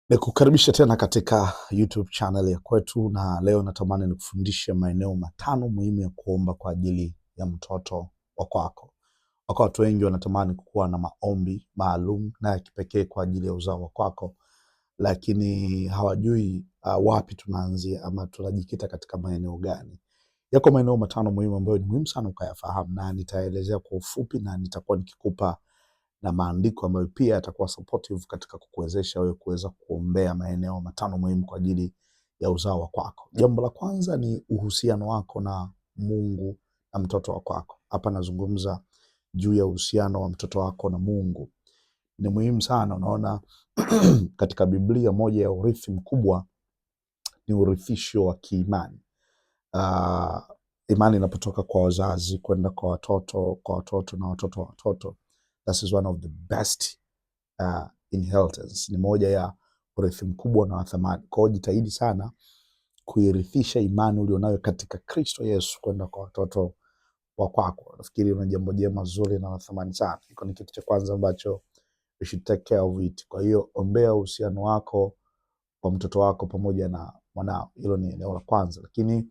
Nikukaribisha tena katika YouTube channel ya kwetu, na leo natamani nikufundishe maeneo matano muhimu ya kuomba kwa ajili ya mtoto wa kwako. Watu wengi wanatamani kuwa na maombi maalum na ya kipekee kwa ajili ya uzao wa kwako, lakini hawajui wapi tunaanzia ama tunajikita katika maeneo gani. Yako maeneo matano muhimu ambayo ni muhimu sana ukayafahamu, na nitaelezea kwa ufupi na nitakuwa nikikupa na maandiko ambayo pia yatakuwa supportive katika kukuwezesha wewe kuweza kuombea maeneo matano muhimu kwa ajili ya uzao wa kwako. Jambo la kwanza ni uhusiano wako na Mungu na mtoto wa kwako. Hapa nazungumza juu ya uhusiano wa mtoto wako na Mungu. Ni muhimu sana, unaona katika Biblia moja ya urithi mkubwa ni urithisho wa kiimani. Imani inapotoka kwa wazazi kwenda kwa watoto, kwa watoto na watoto wa watoto. That is one of the best inheritance. Ni moja ya urithi mkubwa na wa thamani. Kwa hiyo jitahidi sana kuirithisha imani ulionayo katika Kristo Yesu kwenda kwa watoto wa kwako. Nafikiri una jambo jema zuri na la thamani sana. Iko ni kitu cha kwanza ambacho you should take care of it. Kwa hiyo ombea uhusiano wako kwa mtoto wako pamoja na mwanao. Hilo ni eneo la kwanza. Lakini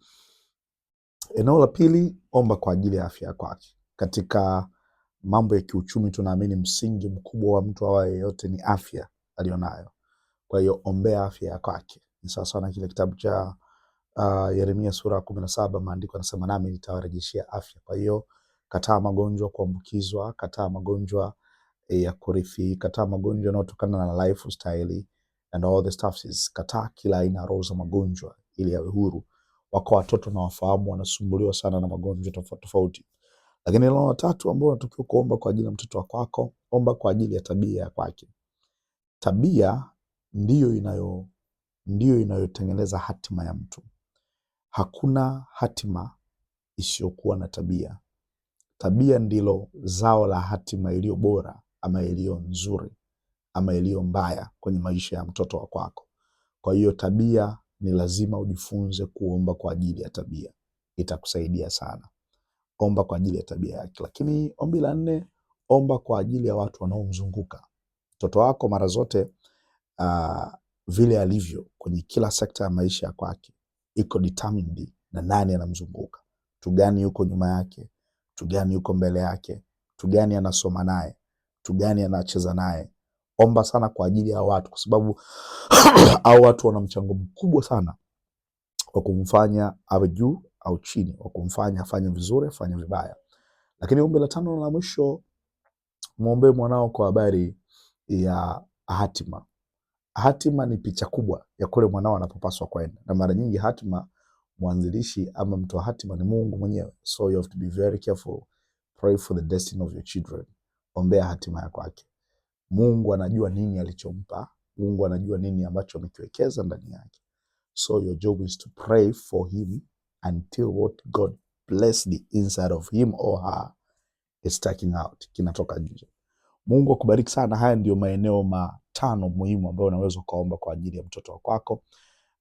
eneo la pili, omba kwa ajili ya afya yako. Katika mambo ya kiuchumi tunaamini msingi mkubwa wa mtu awaye yeyote ni afya alionayo. Kwa hiyo ombea afya ya kwake. Ni sawa sawa na kile kitabu cha Yeremia sura 17, maandiko yanasema nami nitawarejeshea afya. Kwa hiyo kataa magonjwa kuambukizwa, kataa magonjwa ya kurithi, kataa magonjwa yanayotokana na lifestyle and all the stuff is, kataa kila aina roho za magonjwa ili yawe huru. Wako watoto na wafahamu wanasumbuliwa sana na magonjwa tofauti tofauti. Lakini eneo la tatu ambalo unatakiwa kuomba kwa ajili ya mtoto wa kwako, omba kwa ajili ya tabia ya kwake. Tabia ndiyo inayotengeneza hatima ya mtu. Hakuna hatima isiyokuwa na tabia. Tabia ndilo zao la hatima iliyo bora ama iliyo nzuri ama iliyo mbaya kwenye maisha ya mtoto wa kwako. Kwa hiyo tabia ni lazima ujifunze kuomba kwa ajili ya tabia. Itakusaidia sana. Omba kwa ajili ya tabia yake. Lakini ombi la 4, omba kwa ajili ya watu wanaomzunguka. Mtoto wako mara zote vile alivyo kwenye kila sekta ya maisha kwake iko determined na nani anamzunguka. Mtu gani yuko nyuma yake, mtu gani yuko mbele yake, mtu gani anasoma naye, mtu gani anacheza naye. Omba sana kwa ajili ya watu, kwa sababu hao watu wana mchango mkubwa sana wa kumfanya awe juu au chini, wa kumfanya afanye vizuri, afanye vibaya. Lakini ombi la 5 na la mwisho, muombe mwanao kwa habari ya hatima. Hatima ni picha kubwa ya kule mwanao anapopaswa kwenda, na mara nyingi hatima, mwanzilishi ama mtu wa hatima ni Mungu mwenyewe. So you have to be very careful. Pray for the destiny of your children. Ombea hatima ya kwake. Mungu anajua nini alichompa. Mungu anajua nini ambacho amekiwekeza ndani yake. So your job is to pray for him until what God bless the inside of him or her is taking out, kinatoka nje. Mungu akubariki sana. Haya ndio maeneo matano muhimu ambayo unaweza kuomba kwa ajili ya mtoto wako kwako,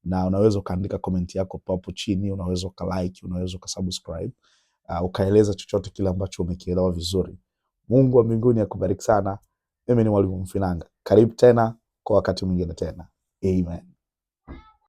na unaweza kaandika comment yako hapo chini, unaweza like, unaweza subscribe, ukaeleza chochote kile ambacho umekielewa vizuri. Mungu wa mbinguni akubariki sana. Mimi ni Mwalimu Mfinanga. Karibu tena kwa wakati mwingine tena. Amen.